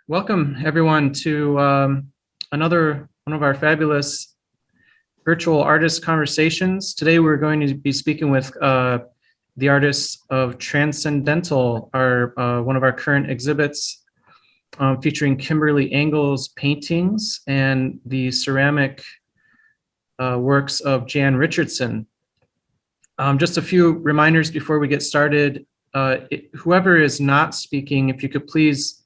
Welcome everyone to another one of our fabulous virtual artist conversations. Today we're going to be speaking with the artists of Transcendental, one of our current exhibits featuring Kimberly Engel's paintings and the ceramic works of Jan Richardson. Just a few reminders before we get started. Whoever is not speaking, if you could please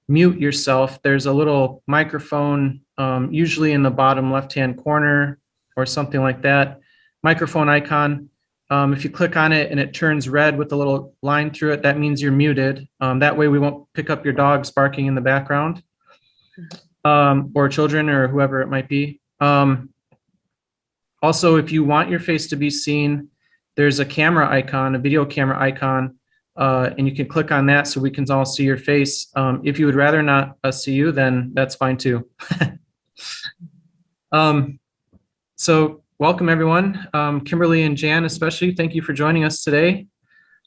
mute yourself. There's a little microphone, usually in the bottom left-hand corner or something like that. Microphone icon. If you click on it and it turns red with a little line through it, that means you're muted. That way we won't pick up your dogs barking in the background, or children or whoever it might be. Also, if you want your face to be seen, there's a camera icon, a video camera icon, and you can click on that so we can all see your face. If you would rather not us see you, then that's fine too. So welcome everyone. Kimberly and Jan especially, thank you for joining us today.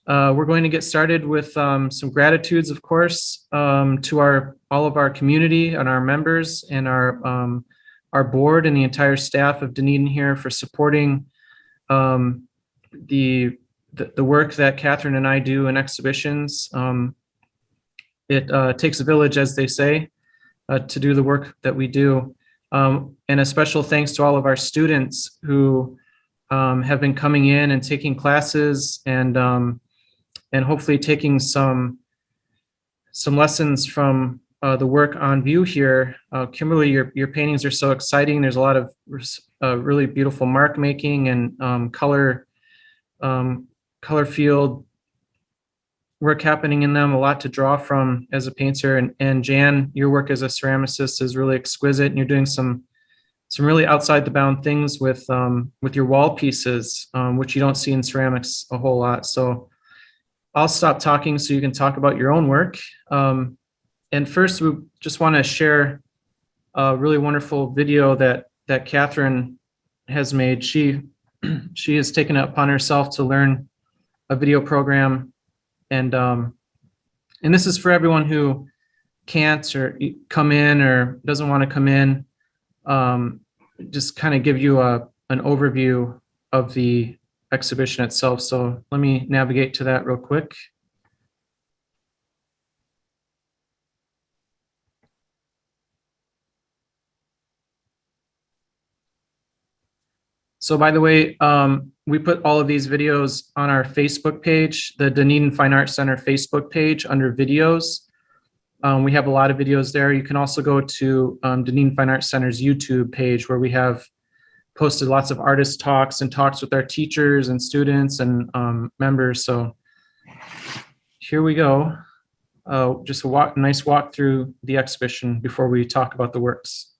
We're going to get started with some gratitudes, of course, to all of our community and our members and our board and the entire staff of Dunedin here for supporting the work that Catherine and I do in exhibitions. It takes a village, as they say, to do the work that we do. And a special thanks to all of our students who have been coming in and taking classes and hopefully taking some lessons from the work on view here. Kimberly, your paintings are so exciting. There's a lot of really beautiful mark making and color field work happening in them, a lot to draw from as a painter. And Jan, your work as a ceramicist is really exquisite, and you're doing some really outside the bound things with your wall pieces, which you don't see in ceramics a whole lot. So I'll stop talking so you can talk about your own work. And first, we just want to share a really wonderful video that Catherine has made. She has taken it upon herself to learn a video program, and this is for everyone who can't or come in or doesn't want to come in. Just kind of give you an overview of the exhibition itself. So let me navigate to that real quick. So by the way, we put all of these videos on our Facebook page, the Dunedin Fine Arts Center Facebook page under videos. We have a lot of videos there. You can also go to Dunedin Fine Arts Center's YouTube page, where we have posted lots of artist talks and talks with our teachers and students and members. So here we go. Just a nice walk through the exhibition before we talk about the works.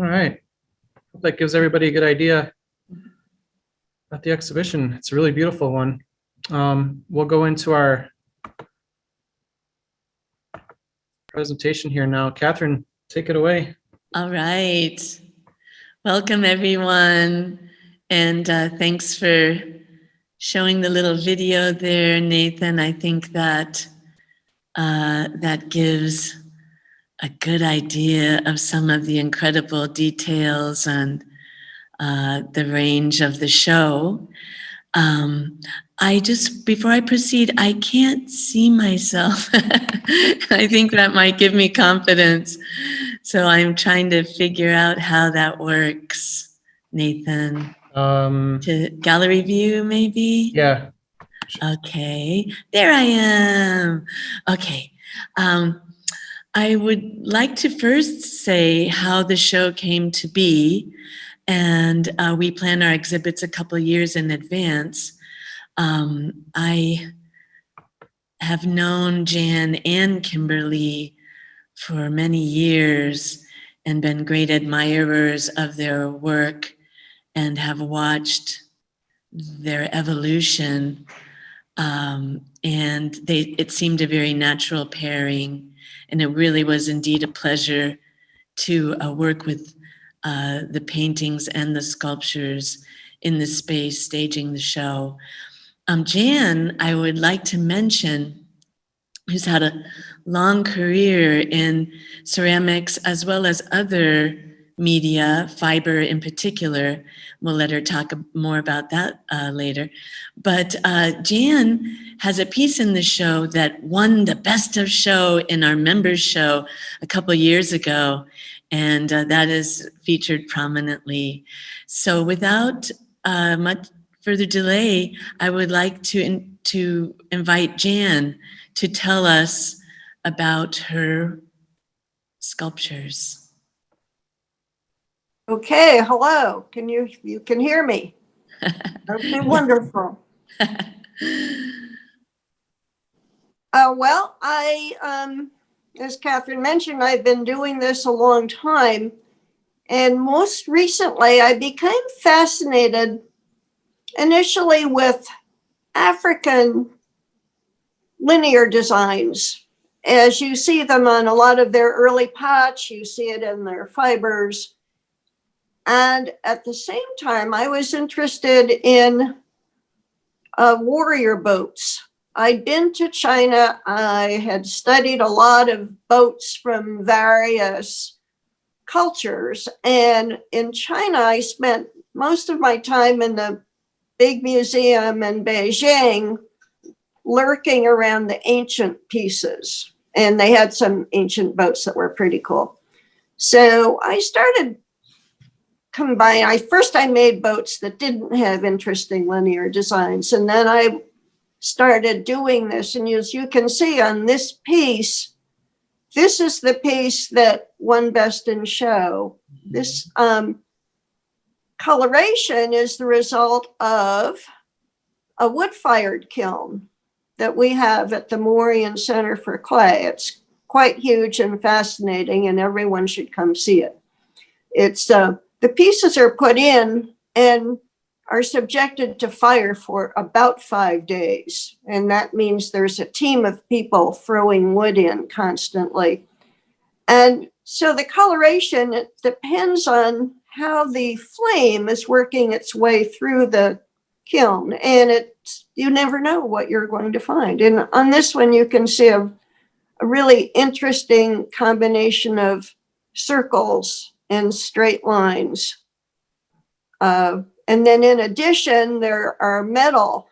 All right. Hope that gives everybody a good idea about the exhibition. It's a really beautiful one. We'll go into our presentation here now. Catherine, take it away. All right. Welcome, everyone. And thanks for showing the little video there, Nathan. I think that that gives a good idea of some of the incredible details and the range of the show. Before I proceed, I can't see myself. I think that might give me confidence. So I'm trying to figure out how that works, Nathan. To gallery view, maybe? Yeah. Okay, there I am. Okay. I would like to first say how the show came to be. And we plan our exhibits a couple of years in advance. I have known Jan and Kimberly for many years and been great admirers of their work and have watched their evolution. And it seemed a very natural pairing. And it really was indeed a pleasure to work with the paintings and the sculptures in the space staging the show. Jan, I would like to mention, who's had a long career in ceramics as well as other media, fiber in particular. We'll let her talk more about that later. But Jan has a piece in the show that won the Best of Show in our members show a couple years ago. And that is featured prominently. So without much further delay, I would like to invite Jan to tell us about her sculptures. Okay, hello. You can hear me? Okay, wonderful. Well, as Catherine mentioned, I've been doing this a long time. And most recently, I became fascinated initially with African linear designs. As you see them on a lot of their early pots, you see it in their fibers. And at the same time, I was interested in warrior boats. I'd been to China. I had studied a lot of boats from various cultures. And in China, I spent most of my time in the big museum in Beijing, lurking around the ancient pieces. And they had some ancient boats that were pretty cool. So I started combining. I made boats that didn't have interesting linear designs. And then I started doing this. And as you can see on this piece, this is the piece that won Best in Show. This coloration is the result of a wood-fired kiln that we have at the Moorian Center for Clay. It's quite huge and fascinating, and everyone should come see it. It's the pieces are put in and are subjected to fire for about 5 days. And that means there's a team of people throwing wood in constantly. And so the coloration, it depends on how the flame is working its way through the kiln. And you never know what you're going to find. And on this one, you can see a really interesting combination of circles and straight lines. And then in addition, there are metal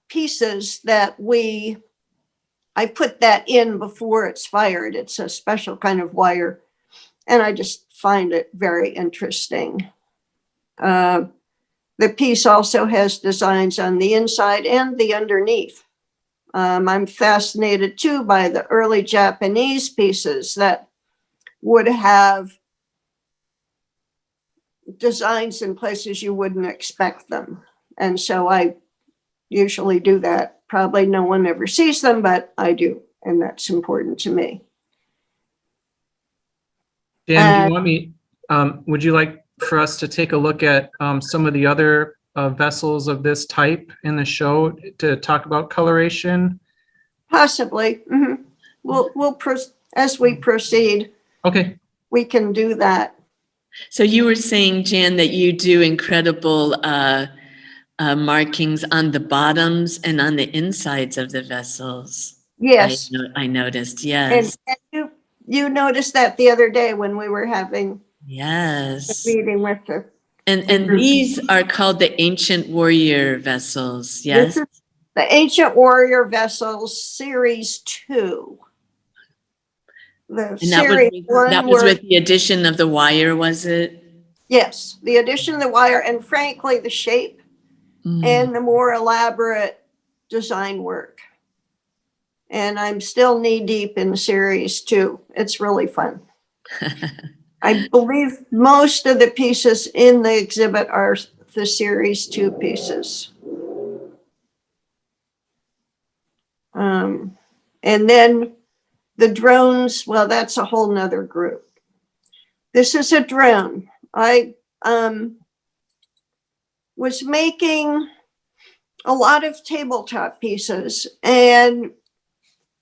pieces that I put that in before it's fired. It's a special kind of wire. And I just find it very interesting. The piece also has designs on the inside and the underneath. I'm fascinated too by the early Japanese pieces that would have designs in places you wouldn't expect them. And so I usually do that. Probably no one ever sees them, but I do. And that's important to me. Dan, do you want me, would you like for us to take a look at some of the other vessels of this type in the show to talk about coloration? Possibly. As we proceed, Okay. we can do that. So you were saying, Jan, that you do incredible markings on the bottoms and on the insides of the vessels. Yes. I noticed, And yes. you noticed that the other day when we were having a Yes. meeting with the And these are called the ancient warrior vessels, yes? This is the Ancient Warrior Vessels Series 2. The And series that was with the addition of the wire, was it? Yes, the addition of the wire and frankly the shape and the more elaborate design work. And I'm still knee deep in series 2. It's really fun. I believe most of the pieces in the exhibit are the series 2 pieces. And then the drones, well, that's a whole nother group. This is a drone. I was making a lot of tabletop pieces and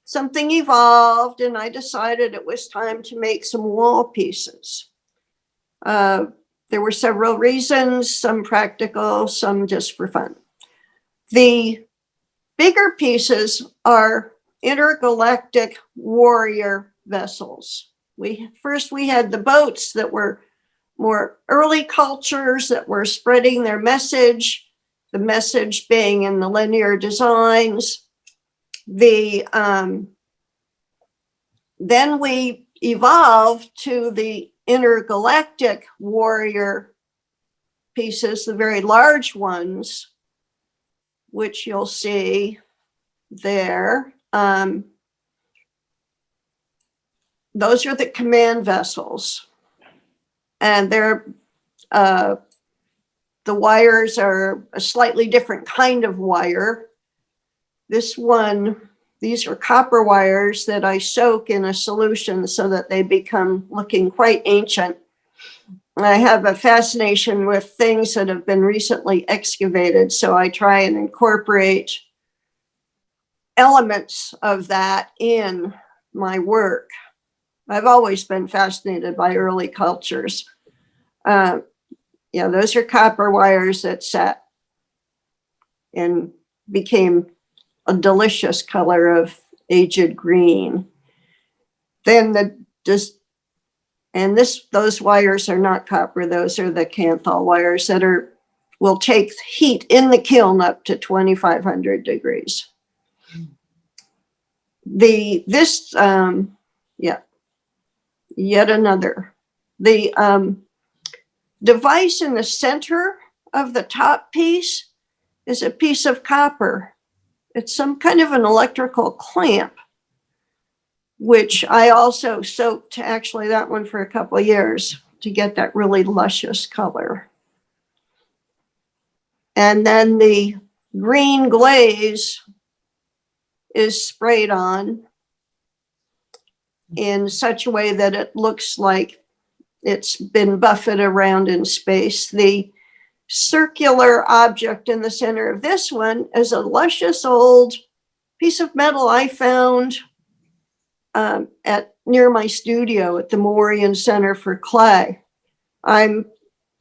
something evolved and I decided it was time to make some wall pieces. There were several reasons, some practical, some just for fun. The bigger pieces are intergalactic warrior vessels. We had the boats that were more early cultures that were spreading their message, the message being in the linear designs. Then we evolved to the intergalactic warrior pieces, the very large ones, which you'll see there. Those are the command vessels. And they're, the wires are a slightly different kind of wire. These are copper wires that I soak in a solution so that they become looking quite ancient. I have a fascination with things that have been recently excavated, so I try and incorporate elements of that in my work. I've always been fascinated by early cultures. Those are copper wires that set and became a delicious color of aged green. Then those wires are not copper. Those are the Canthal wires that will take heat in the kiln up to 2,500 degrees. Yet another. The device in the center of the top piece is a piece of copper. It's some kind of an electrical clamp, which I also soaked actually that one for a couple of years to get that really luscious color. And then the green glaze is sprayed on in such a way that it looks like it's been buffeted around in space. The circular object in the center of this one is a luscious old piece of metal I found near my studio at the Memorial Center for Clay. When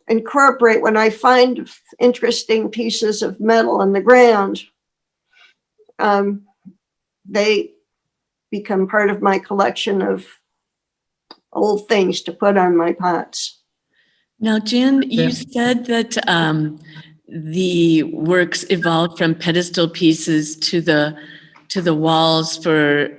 I find interesting pieces of metal in the ground, they become part of my collection of old things to put on my pots. Now, Jan, you said that the works evolved from pedestal pieces to the walls for,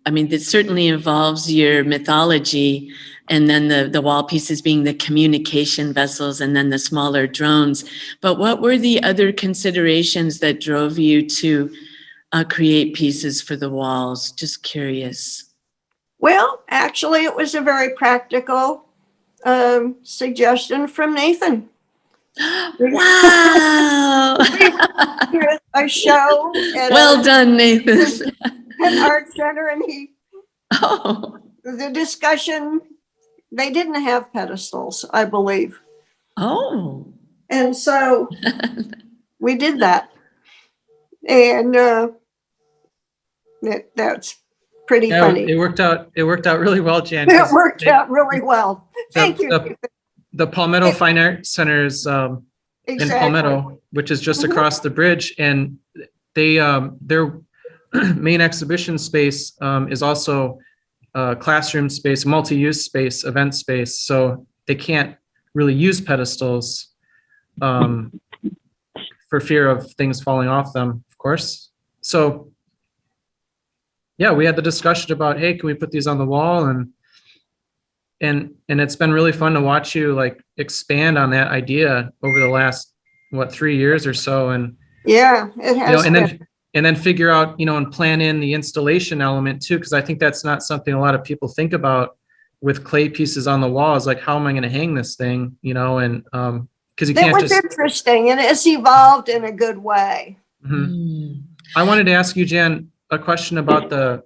this certainly involves your mythology, and then the wall pieces being the communication vessels and then the smaller drones. But what were the other considerations that drove you to create pieces for the walls? Just curious. Well, actually, it was a very practical suggestion from Nathan. Wow! A show at well done, Nathan. an art center, and the discussion they didn't have pedestals, I believe. Oh. And so we did that. And that's pretty Yeah, funny. it worked out really well, Jan. It worked out really well. Thank you. The Palmetto Fine Arts Center is in Exactly. Palmetto, which is just across the bridge, and they their main exhibition space is also classroom space, multi-use space, event space. So they can't really use pedestals for fear of things falling off them, of course. So yeah, we had the discussion about, hey, can we put these on the wall? And it's been really fun to watch you like expand on that idea over the last 3 years or so. And yeah, it has and then figure out, and plan in the installation element too, because I think that's not something a lot of people think about with clay pieces on the wall. Is like, how am I going to hang this thing? And because you can't just. It was interesting, and it's evolved in a good way. Mm-hmm. I wanted to ask you, Jan, a question about the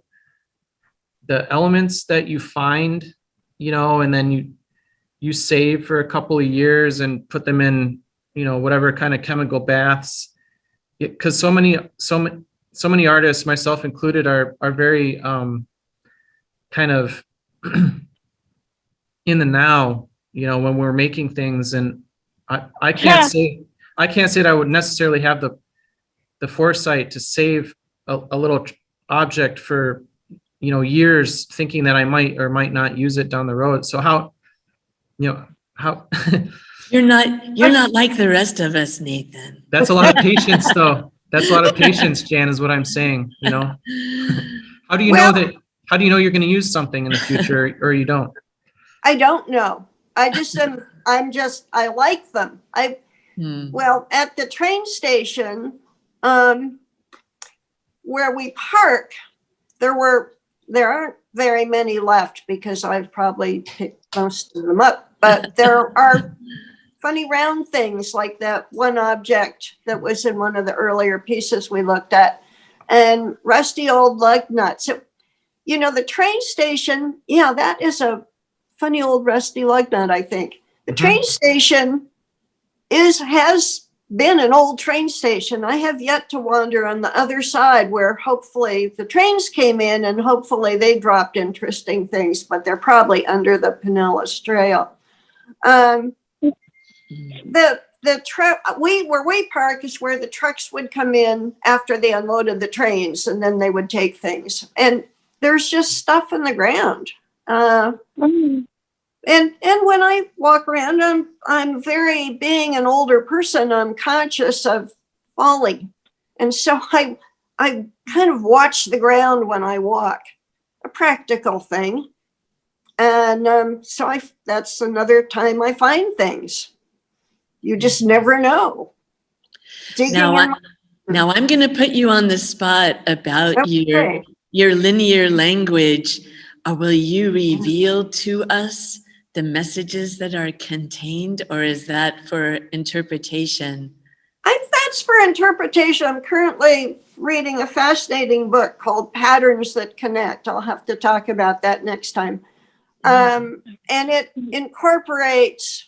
elements that you find, and then you save for a couple of years and put them in, whatever kind of chemical baths. Because so many artists, myself included, are very kind of in the now, when we're making things. And I can't say that I would necessarily have the foresight to save a little object for years, thinking that I might or might not use it down the road. So how You're not like the rest of us, Nathan. That's a lot of patience, though. That's a lot of patience, Jan, is what I'm saying. How do you know that? How do you know you're going to use something in the future, or you don't? I don't know. I just am. I like them. Well, at the train station, where we park, there aren't very many left because I've probably picked most of them up. But there are funny round things like that one object that was in one of the earlier pieces we looked at, and rusty old lug nuts. The train station, that is a funny old rusty lug nut, I think. The train station has been an old train station. I have yet to wander on the other side where hopefully the trains came in and hopefully they dropped interesting things, but they're probably under the Pinellas Trail. Where we park is where the trucks would come in after they unloaded the trains, and then they would take things. And there's just stuff in the ground. And when I walk around, I'm very, being an older person, I'm conscious of falling. And so I kind of watch the ground when I walk, a practical thing. And so that's another time I find things. You just never know. Now I'm going to put you on the spot about Okay. your linear language. Will you reveal to us the messages that are contained, or is that for interpretation? That's for interpretation. I'm currently reading a fascinating book called Patterns That Connect. I'll have to talk about that next time. And it incorporates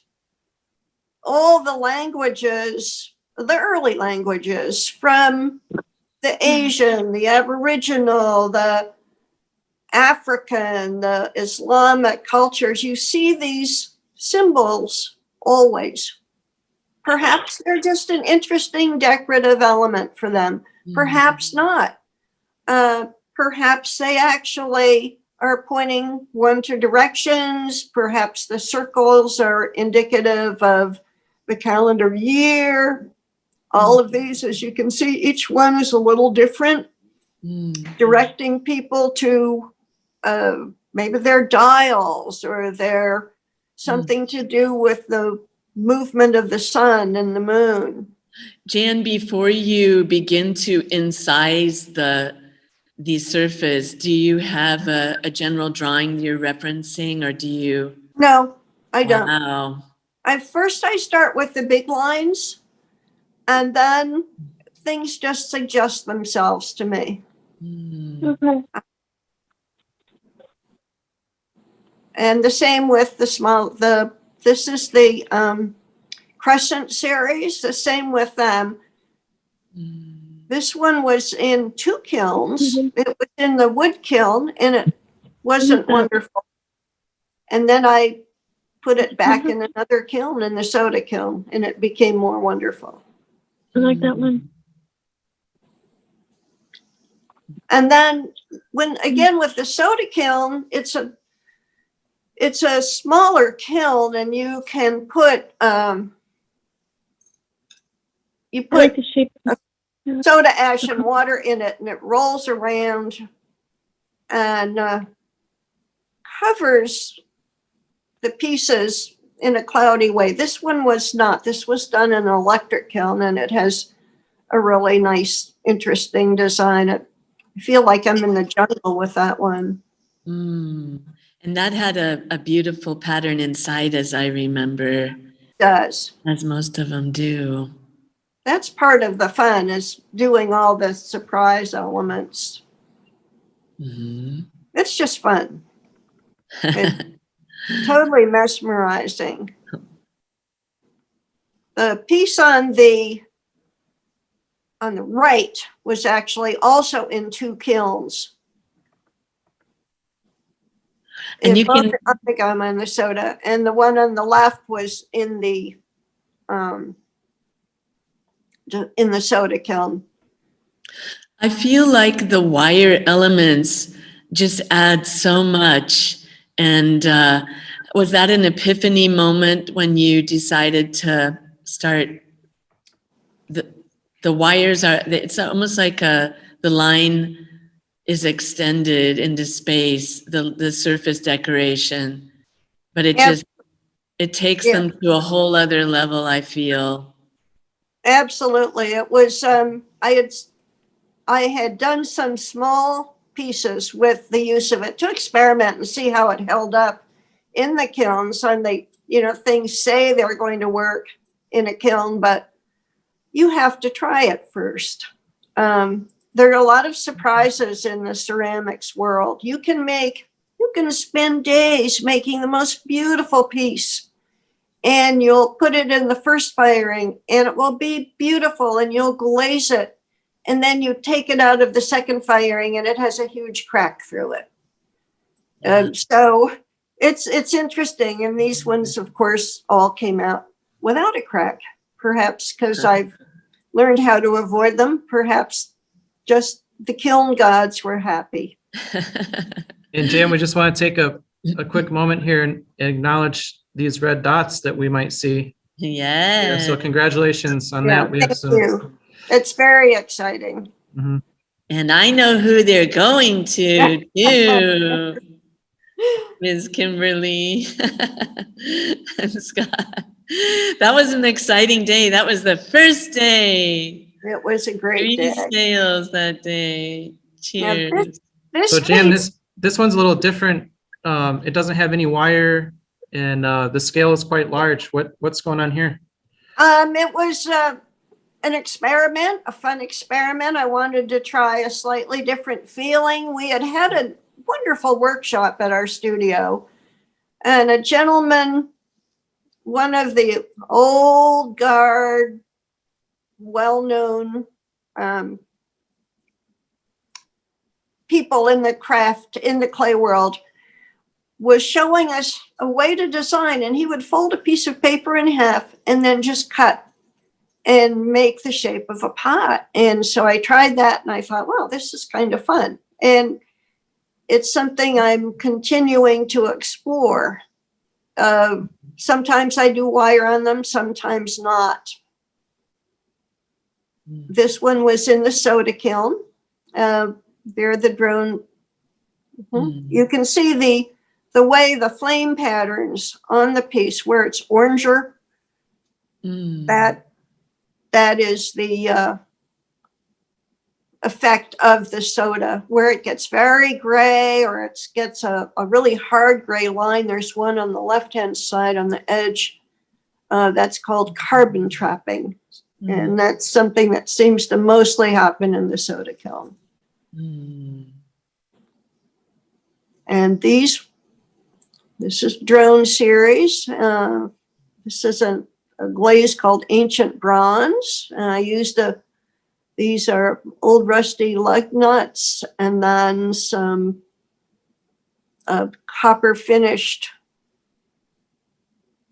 all the languages, the early languages from the Asian, the Aboriginal, the African, the Islamic cultures. You see these symbols always. Perhaps they're just an interesting decorative element for them. Perhaps not. Perhaps they actually are pointing one to directions. Perhaps the circles are indicative of the calendar year. All of these, as you can see, each one is a little different, directing people to maybe their dials, or their something to do with the movement of the sun and the moon. Jan, before you begin to incise the surface, do you have a general drawing you're referencing, or do you? No, I don't. Wow. I start with the big lines, and then things just suggest themselves to me. Okay. And the same with this is the Crescent series, the same with them. This one was in 2 kilns. It was in the wood kiln and it wasn't wonderful. And then I put it back in another kiln, in the soda kiln, and it became more wonderful. I like that one. And then again with the soda kiln, it's a smaller kiln, and you can put you I like put the shape. soda ash and water in it, and it rolls around and covers the pieces in a cloudy way. This one was not. This was done in an electric kiln, and it has a really nice, interesting design. I feel like I'm in the jungle with that one. And that had a beautiful pattern inside, as I remember, It does. as most of them do. That's part of the fun, is doing all the surprise elements. It's just fun. It's totally mesmerizing. The piece on the right was actually also in 2 kilns. And you both can, the Untitled and the soda, and the one on the left was in the soda kiln. I feel like the wire elements just add so much. And was that an epiphany moment when you decided to start? The wires are, it's almost like the line is extended into space, the surface decoration, but it just, it takes them to a whole other level, I feel. Absolutely. It was, I had done some small pieces with the use of it to experiment and see how it held up in the kilns. And things say they're going to work in a kiln, but you have to try it first. There are a lot of surprises in the ceramics world. You can spend days making the most beautiful piece, and you'll put it in the first firing and it will be beautiful, and you'll glaze it. And then you take it out of the second firing and it has a huge crack through it. So it's interesting. And these ones, of course, all came out without a crack, perhaps because I've learned how to avoid them. Perhaps just the kiln gods were happy. And Jan, we just want to take a quick moment here and acknowledge these red dots that we might see. Yeah. So congratulations on that. We have Thank you. It's very exciting. Mm-hmm. And I know who they're going to too. Ms. Kimberly and Scott. That was an exciting day. That was the first day. It was a great day. 3 sales that day. Cheers. So Jan, this one's a little different. It doesn't have any wire, and the scale is quite large. What's going on here? It was an experiment, a fun experiment. I wanted to try a slightly different feeling. We had a wonderful workshop at our studio, and a gentleman, one of the old guard, well-known people in the craft, in the clay world, was showing us a way to design, and he would fold a piece of paper in half and then just cut and make the shape of a pot. And so I tried that and I thought, wow, this is kind of fun. And it's something I'm continuing to explore. Sometimes I do wire on them, sometimes not. This one was in the soda kiln. There, the drone. You can see the way the flame patterns on the piece where it's oranger. That is the effect of the soda, where it gets very gray or it gets a really hard gray line. There's one on the left-hand side on the edge that's called carbon trapping. And that's something that seems to mostly happen in the soda kiln. And these This is drone series. This is a glaze called Ancient Bronze. And I used these are old rusty lug nuts and then some copper finished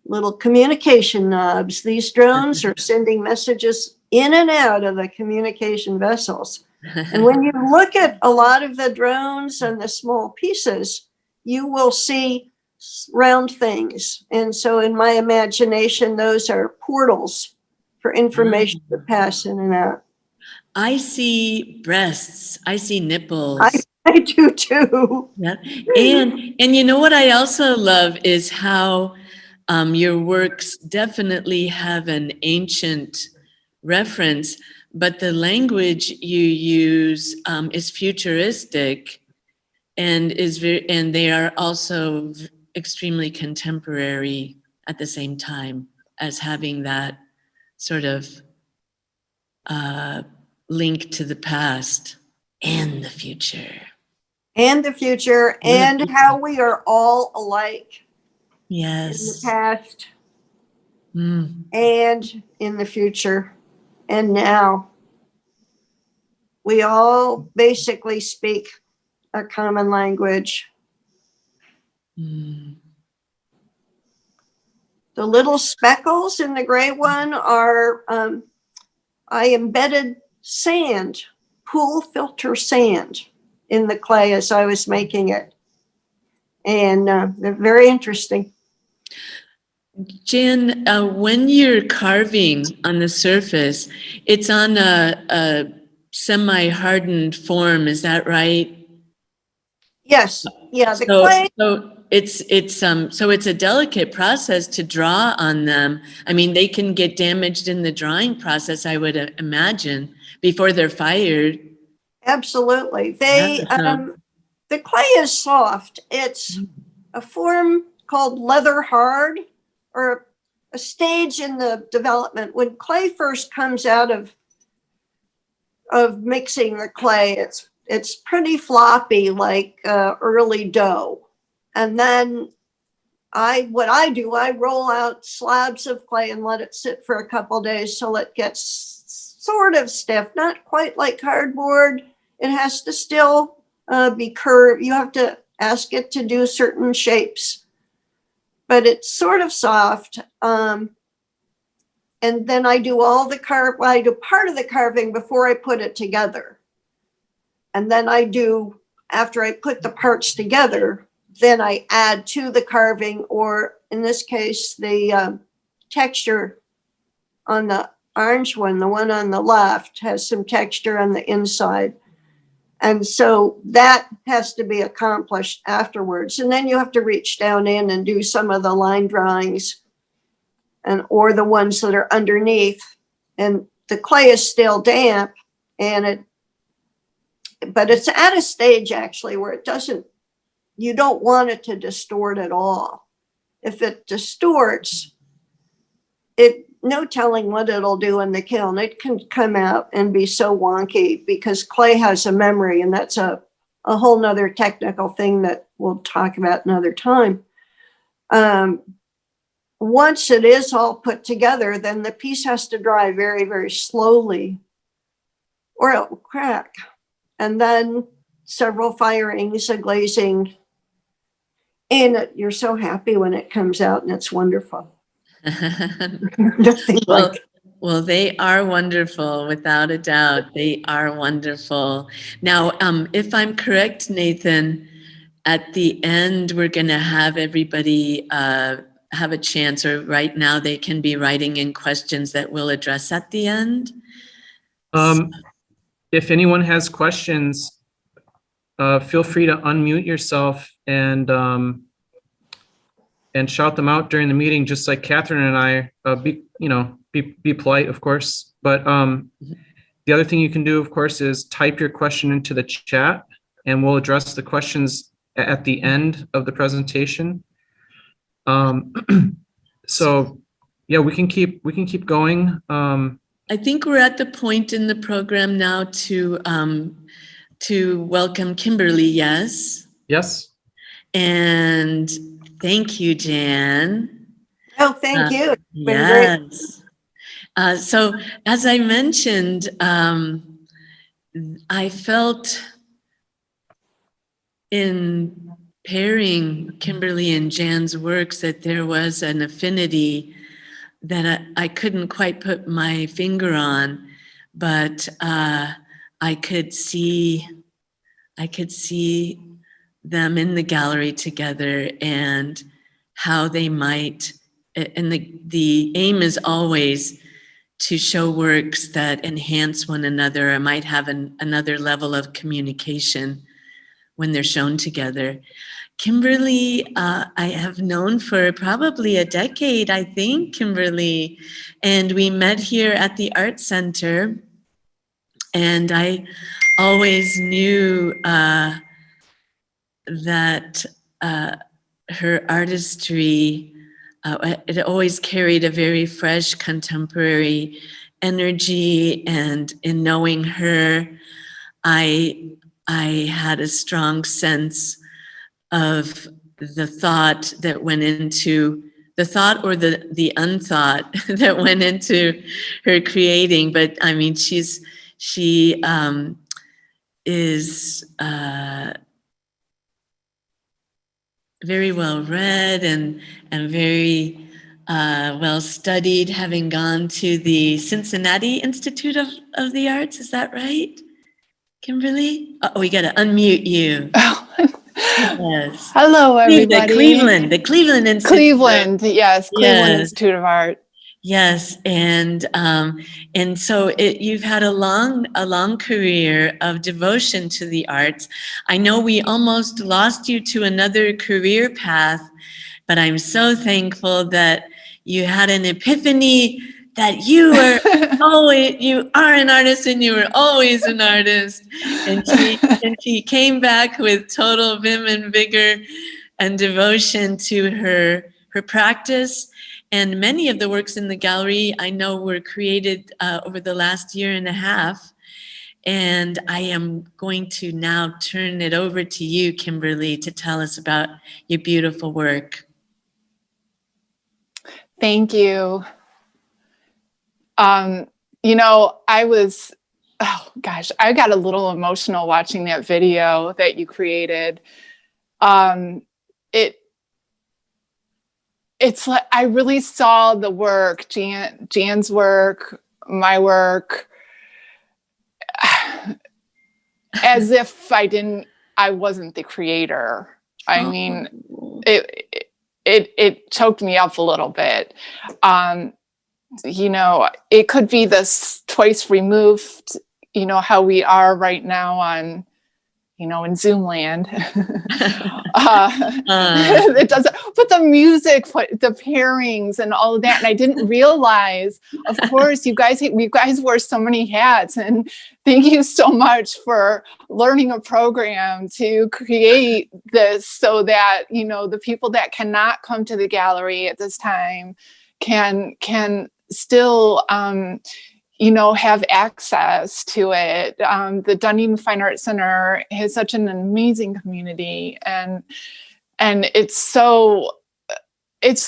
little communication knobs. These drones are sending messages in and out of the communication vessels. And when you look at a lot of the drones and the small pieces, you will see round things. And so in my imagination, those are portals for information to pass in and out. I see breasts. I see nipples. I do too. Yeah. And you know what I also love is how your works definitely have an ancient reference, but the language you use is futuristic and and they are also extremely contemporary at the same time as having that sort of link to the past and the future. And the future, and how we are all alike. Yes. In the past, and in the future, and now. We all basically speak a common language. The little speckles in the gray one are, I embedded sand, pool filter sand in the clay as I was making it. And they're very interesting. Jan, when you're carving on the surface, it's on a semi-hardened form, is that right? Yes. Yeah, the clay. So it's a delicate process to draw on them. I mean, they can get damaged in the drawing process, I would imagine, before they're fired. Absolutely. The clay is soft. It's a form called leather hard, or a stage in the development. When clay first comes out of mixing the clay, it's pretty floppy, like early dough. And then I roll out slabs of clay and let it sit for a couple days till it gets sort of stiff, not quite like cardboard. It has to still be curved. You have to ask it to do certain shapes, but it's sort of soft. And then I do I do part of the carving before I put it together. And then after I put the parts together, then I add to the carving, or in this case, the texture on the orange one, the one on the left, has some texture on the inside. And so that has to be accomplished afterwards. And then you have to reach down in and do some of the line drawings or the ones that are underneath. And the clay is still damp, but it's at a stage actually where you don't want it to distort at all. If it distorts, no telling what it'll do in the kiln. It can come out and be so wonky because clay has a memory, and that's a whole nother technical thing that we'll talk about another time. Once it is all put together, then the piece has to dry very, very slowly or it will crack. And then several firings, a glazing, and you're so happy when it comes out and it's wonderful. Well, they are wonderful, without a doubt. They are wonderful. Now, if I'm correct, Nathan, at the end, we're going to have everybody have a chance, or right now they can be writing in questions that we'll address at the end. If anyone has questions, feel free to unmute yourself and shout them out during the meeting, just like Catherine and I. Be polite, of course. But the other thing you can do, of course, is type your question into the chat, and we'll address the questions at the end of the presentation. So yeah, we can keep going. I think we're at the point in the program now to welcome Kimberly. Yes. Yes. And Thank you, Jan. Oh, thank you. It's been great. Yes. So as I mentioned, I felt in pairing Kimberly and Jan's works that there was an affinity that I couldn't quite put my finger on, but I could see them in the gallery together and how they might, and the aim is always to show works that enhance one another or might have another level of communication when they're shown together. Kimberly, I have known for probably a decade, I think, Kimberly, and we met here at the Art Center, and I always knew that her artistry, it always carried a very fresh contemporary energy, and in knowing her, I had a strong sense of the thought that went into the thought or the unthought that went into her creating. But I mean, she is very well read and very well studied, having gone to the Cincinnati Institute of the Arts. Is that right, Kimberly? Oh, we got to unmute you. Yes. Hello, everybody. The Cleveland Institute. Cleveland, yes, Cleveland Yes. Institute of Art. Yes, and so you've had a long career of devotion to the arts. I know we almost lost you to another career path, but I'm so thankful that you had an epiphany that you are an artist and you were always an artist. And she came back with total vim and vigor and devotion to her practice. And many of the works in the gallery I know were created over the last year and a half. And I am going to now turn it over to you, Kimberly, to tell us about your beautiful work. Thank you. I got a little emotional watching that video that you created. It's like I really saw the work, Jan's work, my work, as if I wasn't the creator. I mean, it choked me up a little bit. It could be this twice removed, how we are right now on, in Zoom land. It doesn't, but the music, the pairings and all of that. And I didn't realize, of course, you guys wear so many hats, and thank you so much for learning a program to create this so that, the people that cannot come to the gallery at this time can still, have access to it. The Dunedin Fine Arts Center has such an amazing community, and it's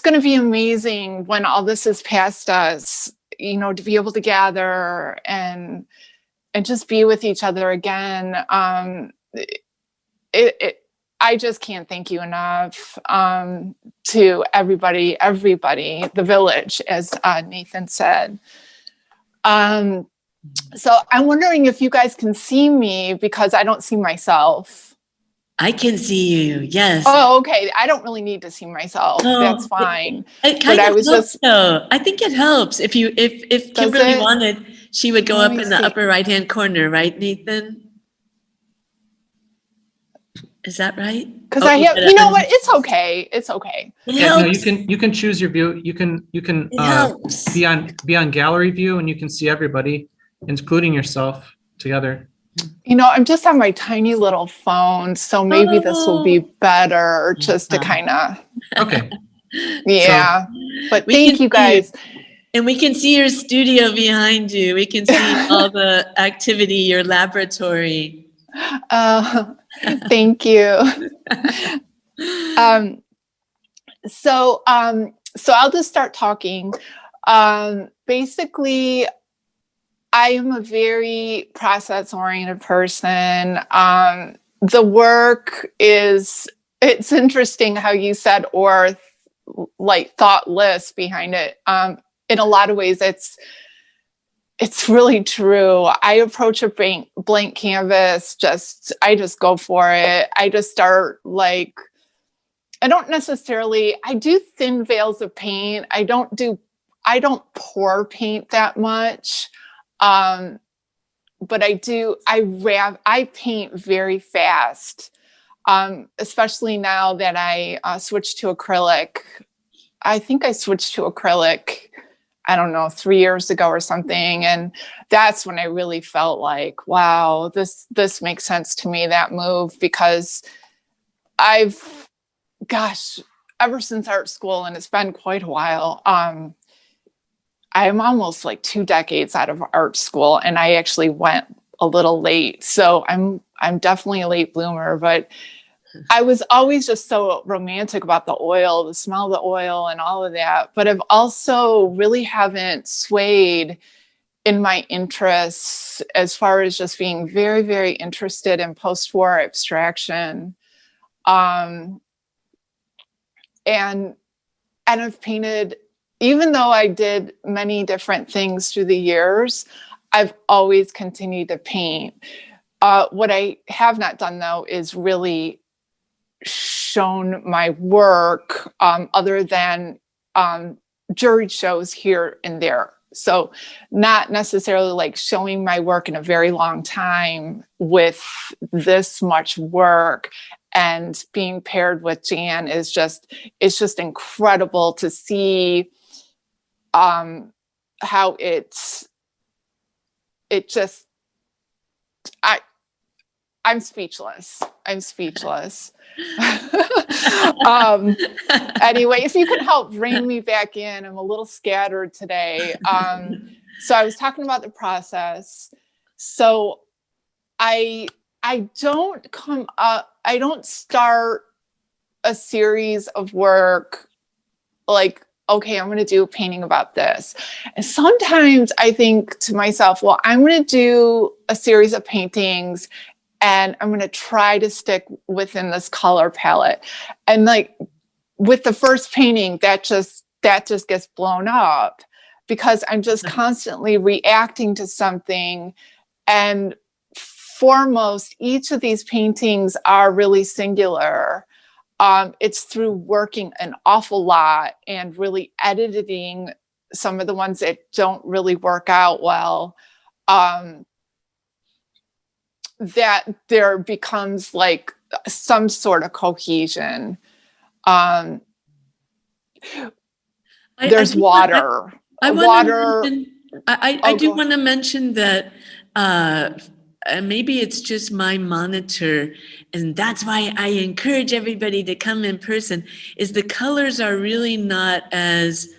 going to be amazing when all this is past us, to be able to gather and just be with each other again. I just can't thank you enough to everybody, the village, as Nathan said. So I'm wondering if you guys can see me, because I don't see myself. I can see you, yes. Oh, okay. I don't really need to see myself. Oh, that's fine. It kind of helps, though. I think it helps. If Kimberly wanted, she would go up in the upper right-hand corner, right, Nathan? Is that right? Because I have, what? It's okay. It's okay. Yeah, no, you can choose your view. You can be on gallery view, and you can see everybody, including yourself, together. I'm just on my tiny little phone, so maybe this will be better, just to kind of. Okay. Yeah, but thank you guys. And we can see your studio behind you. We can see all the activity, your laboratory. Thank you. So I'll just start talking. Basically, I am a very process-oriented person. The work it's interesting how you said, or like thoughtless behind it. In a lot of ways, it's really true. I approach a blank canvas, I just go for it. I just start like, I do thin veils of paint. I don't pour paint that much. But I paint very fast. Especially now that I switched to acrylic. I think I switched to acrylic, I don't know, 3 years ago or something. And that's when I really felt like, wow, this makes sense to me, that move, because ever since art school, and it's been quite a while, I'm almost like 2 decades out of art school, and I actually went a little late. So I'm definitely a late bloomer, but I was always just so romantic about the oil, the smell of the oil and all of that. But I've also really haven't swayed in my interests as far as just being very, very interested in post-war abstraction. And I've painted, even though I did many different things through the years, I've always continued to paint. What I have not done, though, is really shown my work other than jury shows here and there. So not necessarily like showing my work in a very long time with this much work, and being paired with Jan it's just incredible to see how I'm speechless. Anyway, if you could help rein me back in, I'm a little scattered today. So I was talking about the process. So I don't start a series of work like, okay, I'm going to do a painting about this. And sometimes I think to myself, well, I'm going to do a series of paintings and I'm going to try to stick within this color palette. And like with the first painting, that just gets blown up because I'm just constantly reacting to something. And foremost, each of these paintings are really singular. It's through working an awful lot and really editing some of the ones that don't really work out well, that there becomes like some sort of cohesion. There's water. I do want to mention that maybe it's just my monitor, and that's why I encourage everybody to come in person, is the colors are really not as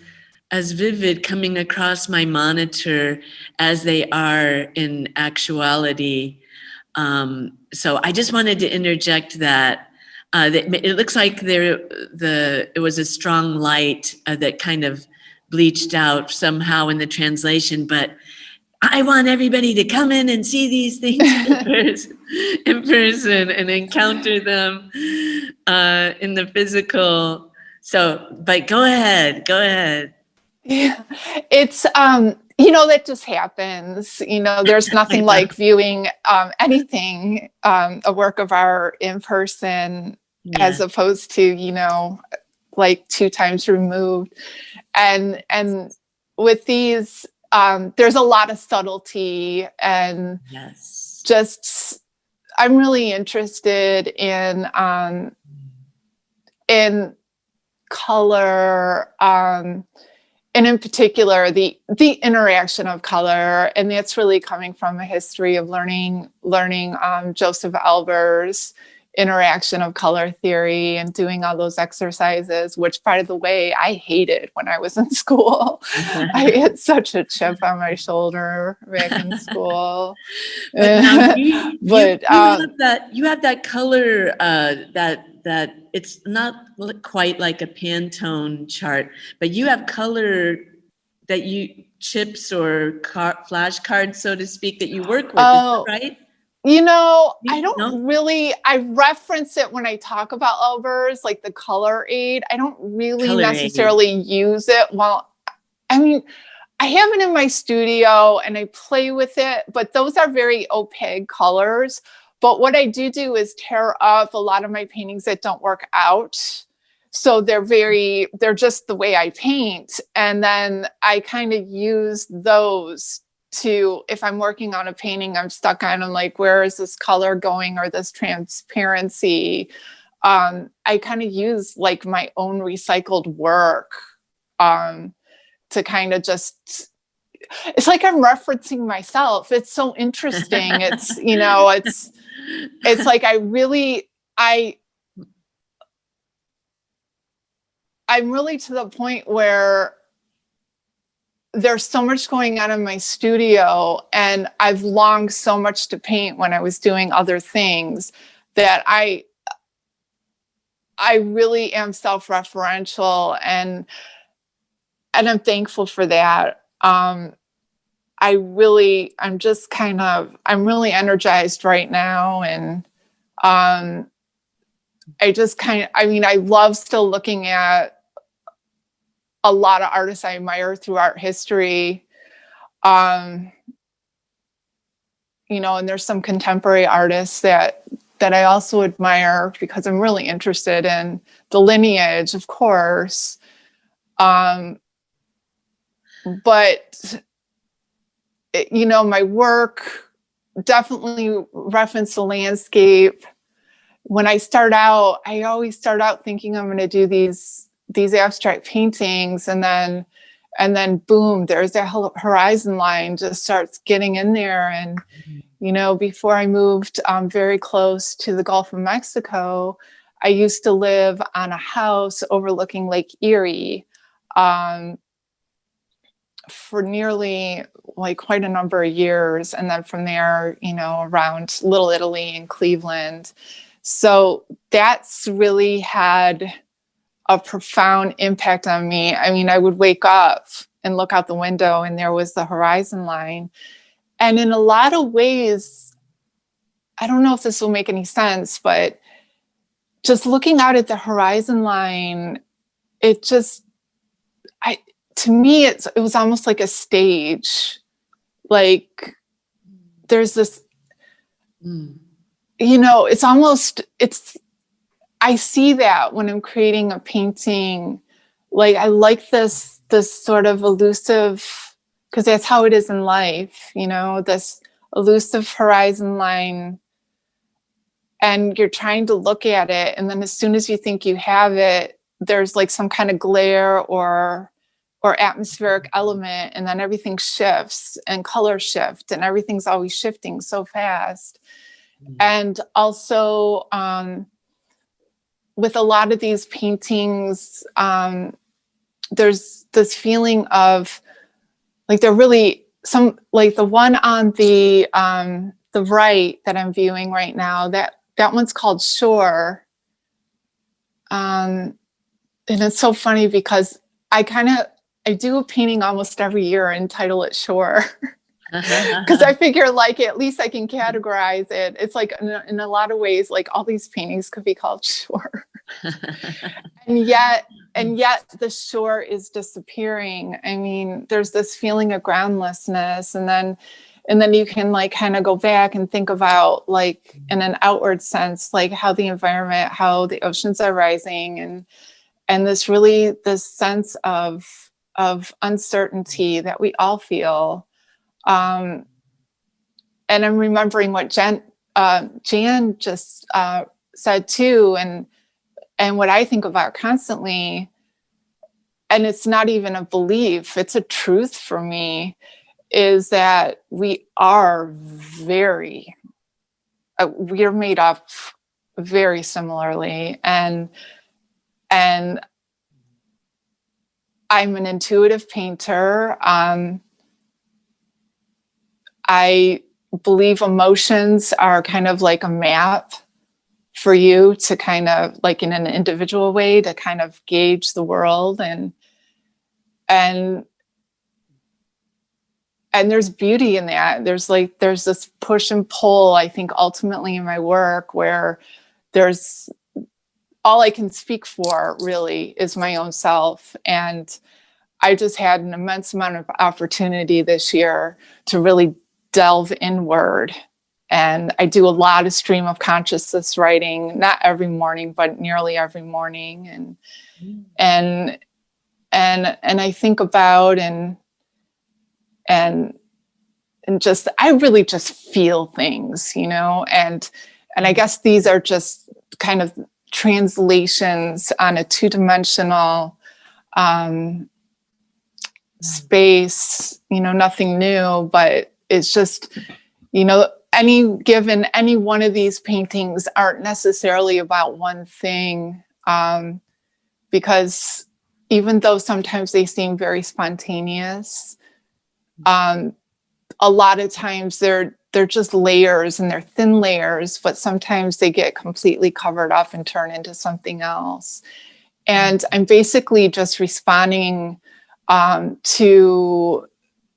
vivid coming across my monitor as they are in actuality. So I just wanted to interject that. It looks like it was a strong light that kind of bleached out somehow in the translation, but I want everybody to come in and see these things in person and encounter them in the physical. So, but go ahead. Yeah, it's, that just happens. There's nothing like viewing anything, a work of art in person, as opposed to, like 2 times removed. And with these, there's a lot of subtlety and just, I'm really interested in color, and in particular, the interaction of color. And that's really coming from a history of learning Joseph Elber's interaction of color theory and doing all those exercises, which, by the way, I hated when I was in school. I had such a chip on my shoulder back in school. But now you have that color, that it's not quite like a Pantone chart, but you have color that you chips or flashcards, so to speak, that you work with. Oh, is that right? You know, I No? don't really, I reference it when I talk about Elvers, like the color aid. I don't really Color aid. necessarily use it. Well, I mean, I have it in my studio and I play with it, but those are very opaque colors. But what I do is tear up a lot of my paintings that don't work out. So they're just the way I paint. And then I kind of use those to, if I'm working on a painting, I'm stuck on, I'm like, where is this color going or this transparency? I kind of use like my own recycled work to kind of just, it's like I'm referencing myself. It's so interesting. It's, you know, it's like I'm really to the point where there's so much going on in my studio, and I've longed so much to paint when I was doing other things that I really am self-referential, and I'm thankful for that. I'm really energized right now, and I love still looking at a lot of artists I admire through art history. You know, and there's some contemporary artists that I also admire because I'm really interested in the lineage, of course. But you know, my work definitely referenced the landscape. When I start out, I always start out thinking I'm going to do these abstract paintings, and then boom, there's that horizon line just starts getting in there. And you know, before I moved very close to the Gulf of Mexico, I used to live on a house overlooking Lake Erie for nearly like quite a number of years, and then from there, you know, around Little Italy and Cleveland. So that's really had a profound impact on me. I mean, I would wake up and look out the window and there was the horizon line. And in a lot of ways, I don't know if this will make any sense, but just looking out at the horizon line, to me, it was almost like a stage. Like there's this, you know, I see that when I'm creating a painting. Like I like this sort of elusive, because that's how it is in life, you know, this elusive horizon line, and you're trying to look at it, and then as soon as you think you have it, there's like some kind of glare or atmospheric element, and then everything shifts and color shift, and everything's always shifting so fast. And also with a lot of these paintings, there's this feeling of like they're really some, like the one on the right that I'm viewing right now, that one's called Shore. And it's so funny because I do a painting almost every year and title it Shore. Because I figure like at least I can categorize it. It's like in a lot of ways, like all these paintings could be called Shore. and yet the shore is disappearing. I mean, there's this feeling of groundlessness, and then you can like kind of go back and think about like in an outward sense, like how the environment, how the oceans are rising, and this sense of uncertainty that we all feel. And I'm remembering what Jan just said too, and what I think about constantly, and it's not even a belief, it's a truth for me, is that we are we're made up very similarly, and I'm an intuitive painter. I believe emotions are kind of like a map for you to kind of, like, in an individual way, to kind of gauge the world, and there's beauty in that. There's this push and pull, I think, ultimately in my work, where there's all I can speak for really is my own self. And I just had an immense amount of opportunity this year to really delve inward. And I do a lot of stream of consciousness writing, not every morning, but nearly every morning. And I think about and just, I really just feel things, and I guess these are just kind of translations on a two-dimensional space, nothing new, but it's just, any one of these paintings aren't necessarily about one thing, because even though sometimes they seem very spontaneous, a lot of times they're just layers, and they're thin layers, but sometimes they get completely covered up and turn into something else. And I'm basically just responding to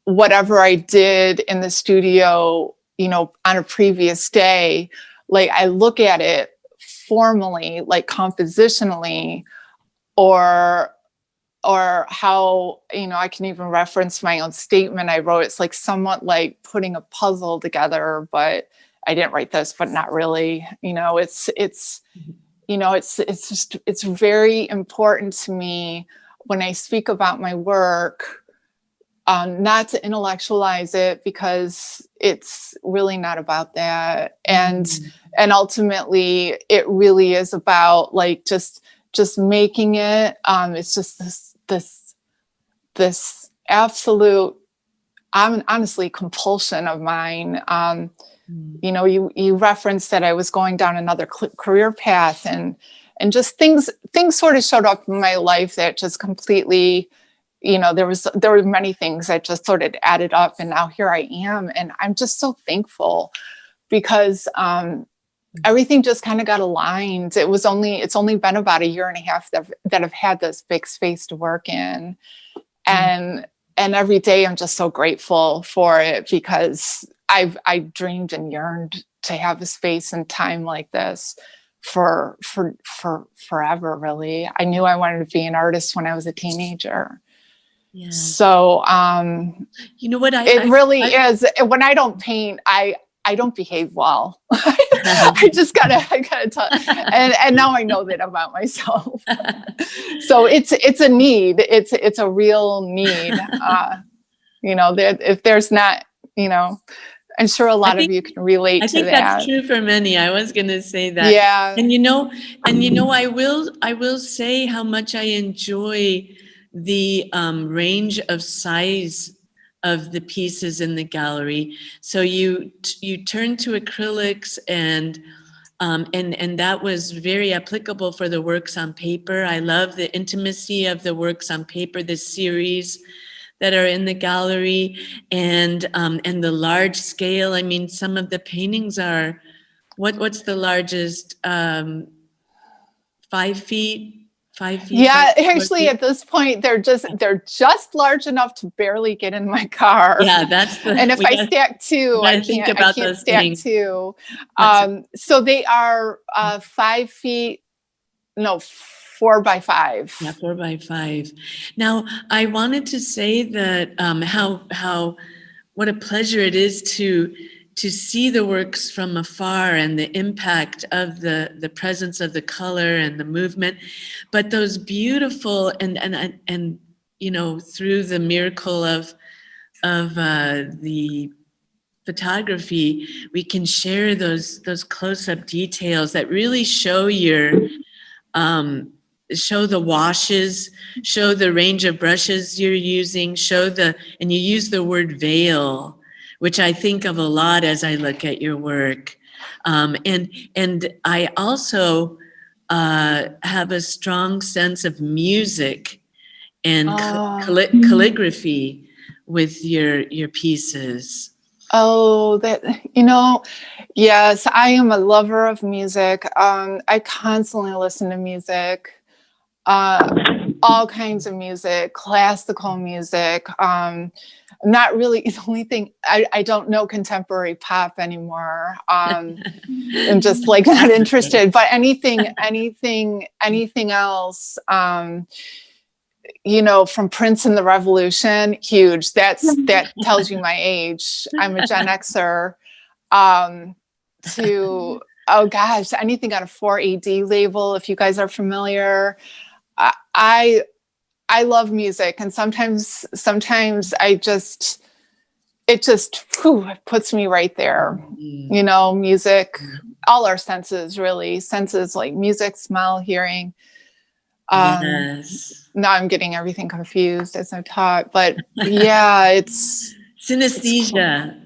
whatever I did in the studio, on a previous day. Like, I look at it formally, like compositionally, or how, I can even reference my own statement I wrote. It's like somewhat like putting a puzzle together, but I didn't write this, but not really. It's very important to me when I speak about my work, not to intellectualize it, because it's really not about that. And ultimately it really is about, like, just making it, it's just this absolute, honestly, compulsion of mine. You referenced that I was going down another career path, and just things sort of showed up in my life that just completely, there were many things that just sort of added up, and now here I am, and I'm just so thankful, because everything just kind of got aligned. It's only been about 1.5 years that I've had this big space to work in, and every day I'm just so grateful for it, because I dreamed and yearned to have a space and time like this for forever. Really, I knew I wanted to be an artist when I was a teenager. Yeah. So you know what, it really is. When I don't paint, I don't behave well. I gotta tell, and now I know that about myself. So it's a need. It's a real need. If there's not, I'm sure a lot of you can relate to that. I think that's true for many. I was going to say that. Yeah. And I will say how much I enjoy the range of size of the pieces in the gallery. So you turn to acrylics, and that was very applicable for the works on paper. I love the intimacy of the works on paper, the series that are in the gallery, and the large scale. I mean, some of the paintings are, what's the largest? 5 feet. 5 feet. Yeah, actually, at this point, they're just large enough to barely get in my car. Yeah, that's the. And if I stack two, I can't stack two. So they are 5 feet. No, 4 by 5. Yeah, 4 by 5. Now, I wanted to say that what a pleasure it is to see the works from afar, and the impact of the presence of the color and the movement, but those beautiful and through the miracle of the photography, we can share those close-up details that really show show the washes, show the range of brushes you're using, and you use the word veil, which I think of a lot as I look at your work. And I also have a strong sense of music and calligraphy with your pieces. Oh, that, yes, I am a lover of music. I constantly listen to music, all kinds of music, classical music. Not really, the only thing, I don't know contemporary pop anymore. I'm just like not interested, but anything else, from Prince and the Revolution, huge. That tells you my age. I'm a Gen Xer. To, oh gosh, anything on a 4AD label, if you guys are familiar. I love music, and sometimes it just it puts me right there. Music, all our senses, really, senses like music, smell, hearing. Yes. Now I'm getting everything confused as I talk, but yeah, it's synesthesia.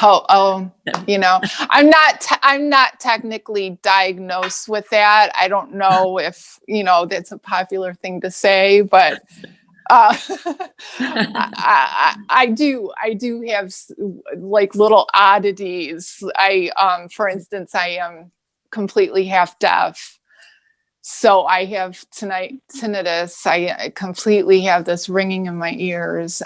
I'm not technically diagnosed with that. I don't know if that's a popular thing to say, but I do have like little oddities. For instance, I am completely half deaf. So I have tinnitus. I completely have this ringing in my ears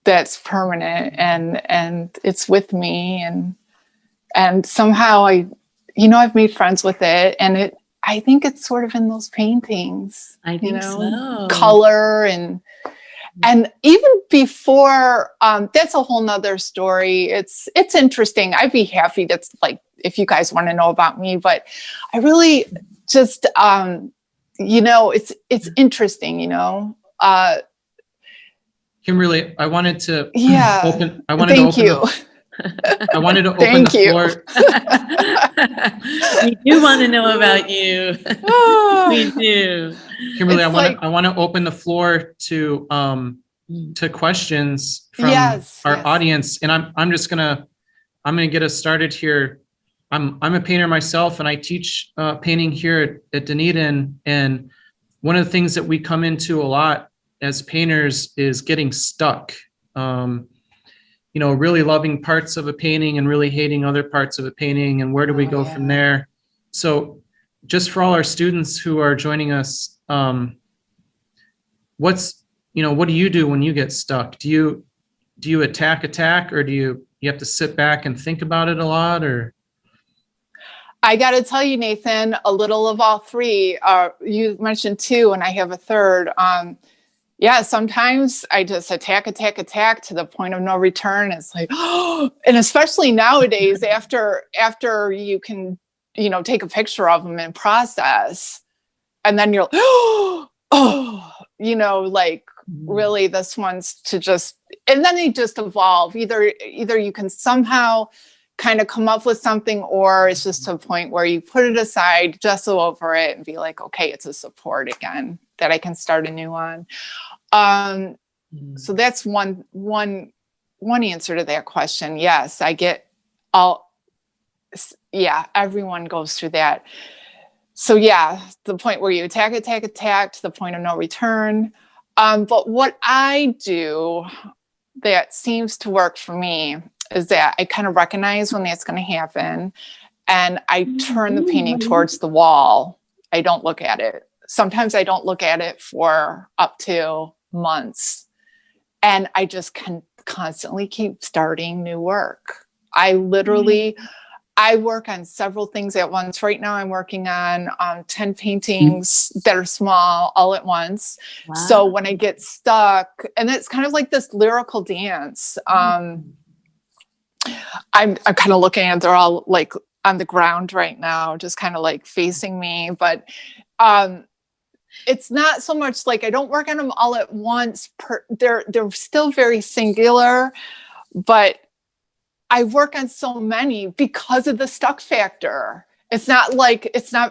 that's permanent, and it's with me, and somehow I've made friends with it, and I think it's sort of in those paintings. I think so. Color and even before, that's a whole nother story. It's interesting. I'd be happy that's like, if you guys want to know about me, but I really just, it's interesting, Kimberly, I wanted to open. I wanted Thank to you. I wanted to open the floor. We do want to know about you. We do. Kimberly, I want to open the floor to questions from our audience, and I'm gonna get us started here. I'm a painter myself, and I teach painting here at Dunedin. And one of the things that we come into a lot as painters is getting stuck. Really loving parts of a painting and really hating other parts of a painting, and where do we go from there? So, just for all our students who are joining us, what do you do when you get stuck? Do you attack, or do you have to sit back and think about it a lot, or? I got to tell you, Nathan, a little of all three. You mentioned two, and I have a third. Sometimes I just attack to the point of no return. It's like, and especially nowadays, after you can, take a picture of them and process, and then you're, really, this one's to just, and then they just evolve. Either you can somehow kind of come up with something, or it's just to a point where you put it aside, jostle over it, and be like, okay, it's a support again that I can start a new one. So that's one answer to that question. Yes, I get everyone goes through that. So the point where you attack to the point of no return. But what I do that seems to work for me is that I kind of recognize when that's going to happen, and I turn the painting towards the wall. I don't look at it. Sometimes I don't look at it for up to months, and I just can constantly keep starting new work. I work on several things at once. Right now I'm working on 10 paintings that are small all at once. Wow. So when I get stuck, and it's kind of like this lyrical dance, I'm kind of looking at, they're all like on the ground right now, just kind of like facing me. But it's not so much like I don't work on them all at once. They're still very singular, but I work on so many because of the stuck factor. It's not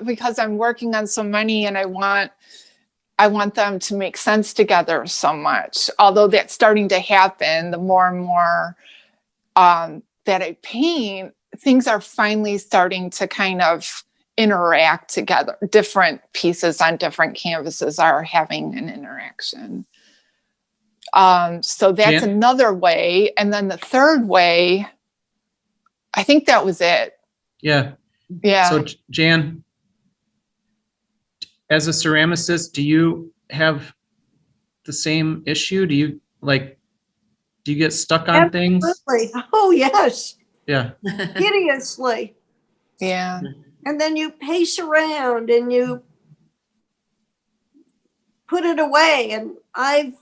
because I'm working on so many and I want them to make sense together so much. Although that's starting to happen, the more and more that I paint, things are finally starting to kind of interact together. Different pieces on different canvases are having an interaction. So that's Jan? another way. And then the third way, I think that was it. Yeah. Yeah. So Jan, as a ceramicist, do you have the same issue? Do you get stuck on things? Absolutely. Oh, yes, Yeah. hideously. Yeah. And then you pace around and you put it away. And I've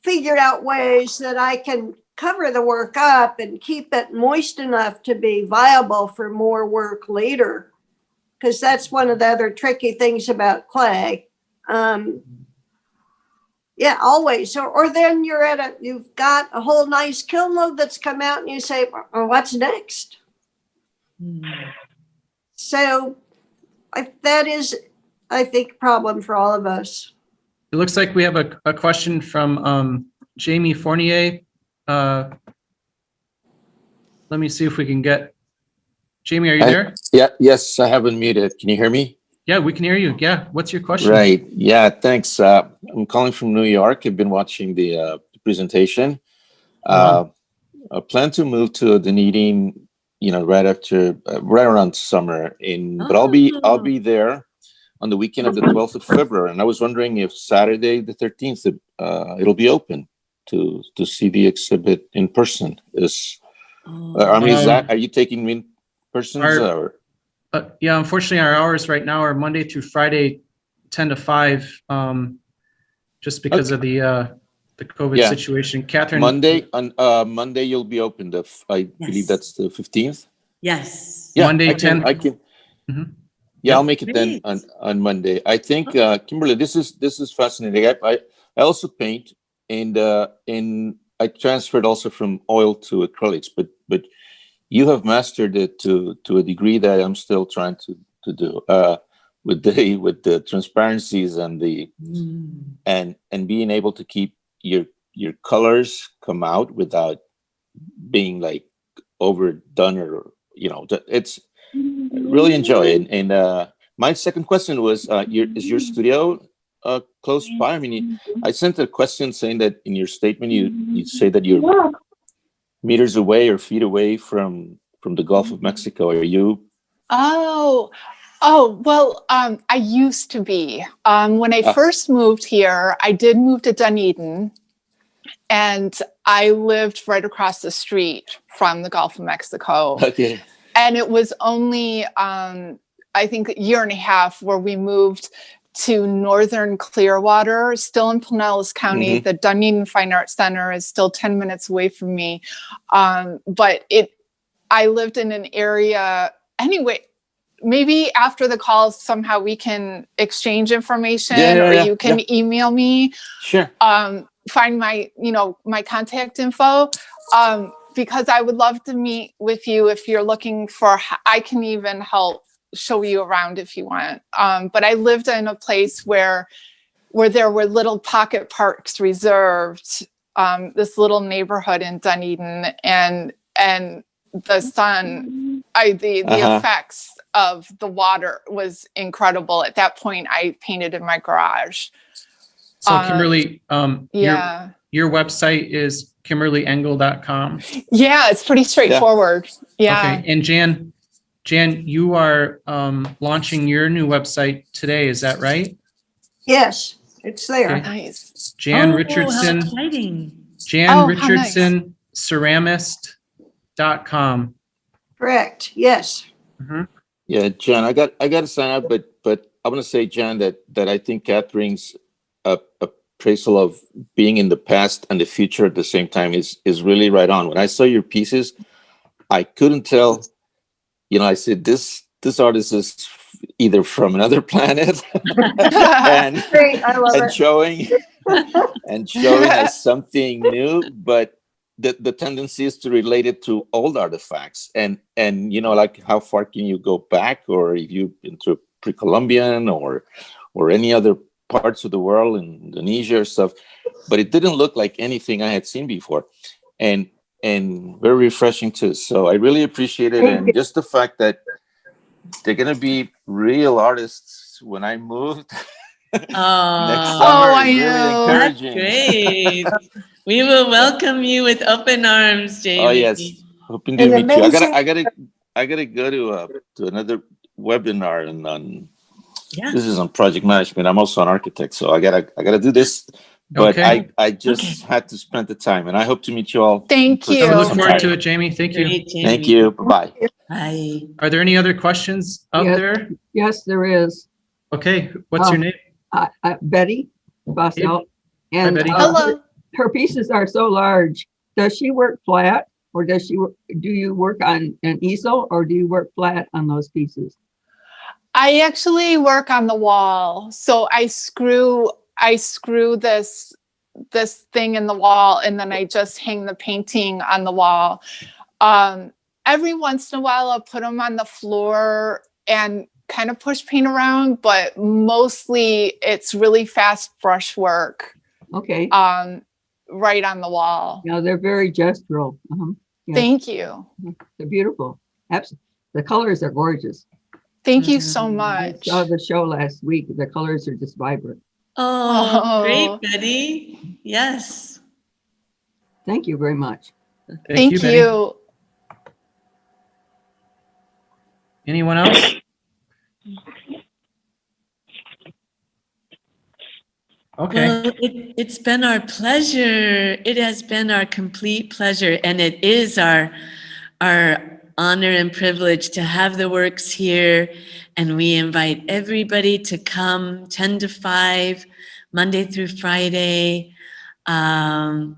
figured out ways that I can cover the work up and keep it moist enough to be viable for more work later. Because that's one of the other tricky things about clay. Yeah, always. Or then you've got a whole nice kiln load that's come out and you say, well, what's next? So that is, I think, a problem for all of us. It looks like we have a question from Jamie Fournier. Let me see if we can get Jamie. Are you there? Yeah. Yes, I have unmuted. Can you hear me? Yeah, we can hear you. Yeah. What's your question? Right. Yeah. Thanks. I'm calling from New York. I've been watching the presentation. Wow. I plan to move to Dunedin, right around summer. But I'll be there on the weekend of the 12th of February. And I was wondering if Saturday the 13th, it'll be open to see the exhibit in person. Are you taking me in person? Yeah, unfortunately, our hours right now are Monday through Friday, 10 to 5, just because of the COVID situation. Catherine? Monday you'll be open. I believe that's the 15th. Yes. Yeah, Monday, 10. I can. Mhm. Yeah, Yep. I'll make it then on Monday. I think Kimberly, this is fascinating. I also paint, and I transferred also from oil to acrylics, but you have mastered it to a degree that I'm still trying to do with the transparencies and and being able to keep your colors come out without being like overdone, or it's really enjoy it. And my second question was, is your studio close by? I mean, I sent a question saying that in your statement you say that you're meters away or feet away from the Gulf of Mexico. Are you? Oh, well, I used to be. When I first moved here, I did move to Dunedin, and I lived right across the street from the Gulf of Mexico. Okay. And it was only, I think, a year and a half where we moved to northern Clearwater, still in Pinellas County. Mm-hmm. The Dunedin Fine Arts Center is still 10 minutes away from me. But I lived in an area, anyway, maybe after the call, somehow we can exchange information, or you can email me. Sure. Find my contact info. Because I would love to meet with you if you're looking for, I can even help show you around if you want. But I lived in a place where there were little pocket parks reserved, this little neighborhood in Dunedin, and the sun, the effects of the water was incredible. At that point, I painted in my garage. So Kimberly, yeah. Your website is KimberlyEngel.com. Yeah, it's pretty straightforward. Yeah. Okay. And Jan, you are launching your new website today. Is that right? Yes, it's there. Okay. Nice. Jan How Richardson. exciting. Jan How nice. Richardson, ceramist.com. Correct. Yes. Mm-hmm. Yeah, Jan, I got to sign up, but I want to say, Jan, that I think Catherine's appraisal of being in the past and the future at the same time is really right on. When I saw your pieces, I couldn't tell. I said this artist is either from another planet and Great. I love it. showing as something new, but the tendency is to relate it to old artifacts, and like how far can you go back, or if you've been to pre-Columbian or any other parts of the world, in Indonesia or stuff, but it didn't look like anything I had seen before, and very refreshing too. So I really appreciate it, and just the fact that they're gonna be real artists when I moved Next Oh, summer I is really know. that's encouraging. great. We will welcome you with open arms, Jamie. Oh yes, hoping to And meet you. amazing. I gotta go to another webinar and on. Yeah. This is on project management. I'm also an architect, so I gotta do this. But Okay. I just had to spend the time, and I hope to meet you all. Thank in you. I person look So forward to sometime. it, Jamie. Thank you. Great, Jamie. Thank you. Bye bye. Bye. Are there any other questions out Yes. there? Yes, there is. Okay, what's your name? Betty Bossell. And Betty. hello. her pieces are so large. Does she work flat, or do you work on an easel, or do you work flat on those pieces? I actually work on the wall. So I screw this thing in the wall, and then I just hang the painting on the wall. Every once in a while I'll put them on the floor and kind of push paint around, but mostly it's really fast brush work Okay. right on the wall. Now they're very gestural. Yes. Thank you. They're beautiful. Absolutely. The colors are gorgeous. Thank you so I much. saw the show last week. The colors are just vibrant. Oh, Oh. great, Betty. Yes. Thank you very much. Thank Betty. you. Anyone else? Okay. Well, it's been our pleasure. It has been our complete pleasure. And it is our honor and privilege to have the works here. And we invite everybody to come 10 to 5, Monday through Friday. And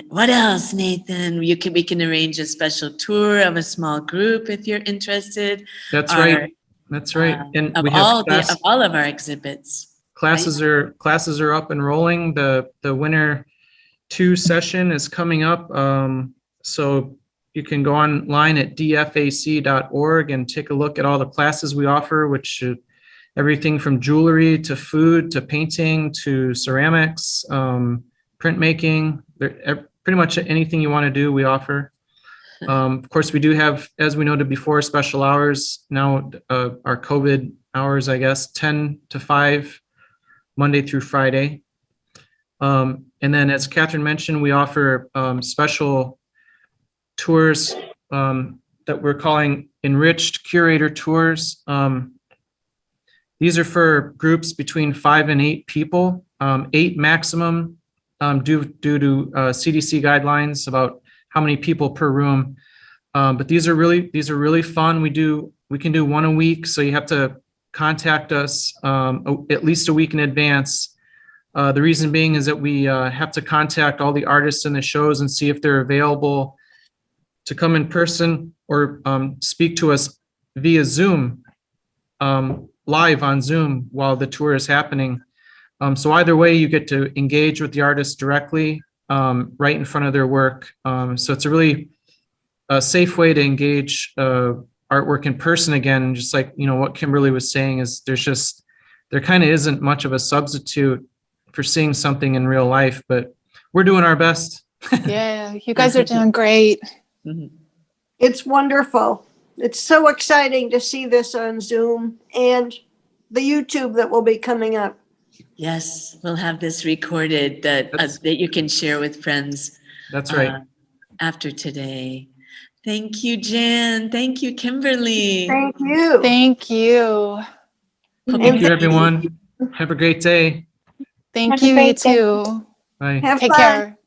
what else, Nathan? We can arrange a special tour of a small group if you're interested. That's right. That's right. And Of we have all of our exhibits. classes are up and rolling. The winter 2 session is coming up. So you can go online at dfac.org and take a look at all the classes we offer, which everything from jewelry to food to painting to ceramics, printmaking, pretty much anything you want to do, we offer. Of course, we do have, as we noted before, special hours now, our COVID hours, I guess, 10 to 5, Monday through Friday. And then, as Catherine mentioned, we offer special tours that we're calling Enriched Curator tours. These are for groups between 5 and 8 people, 8 maximum, due to CDC guidelines about how many people per room. But these are really fun. We can do 1 a week, so you have to contact us at least a week in advance. The reason being is that we have to contact all the artists in the shows and see if they're available to come in person or speak to us via Zoom, live on Zoom while the tour is happening. So either way, you get to engage with the artists directly right in front of their work. So it's a really safe way to engage artwork in person again. Just like, what Kimberly was saying is there kind of isn't much of a substitute for seeing something in real life, but we're doing our best. Yeah, you guys are doing great. It's wonderful. It's so exciting to see this on Zoom and the YouTube that will be coming up. Yes, we'll have this recorded that you can share with friends. That's right. After today. Thank you, Jan. Thank you, Kimberly. Thank you. Thank you. Thank you, everyone. Have a great day. Thank you, you too. Bye. Have Take fun. care.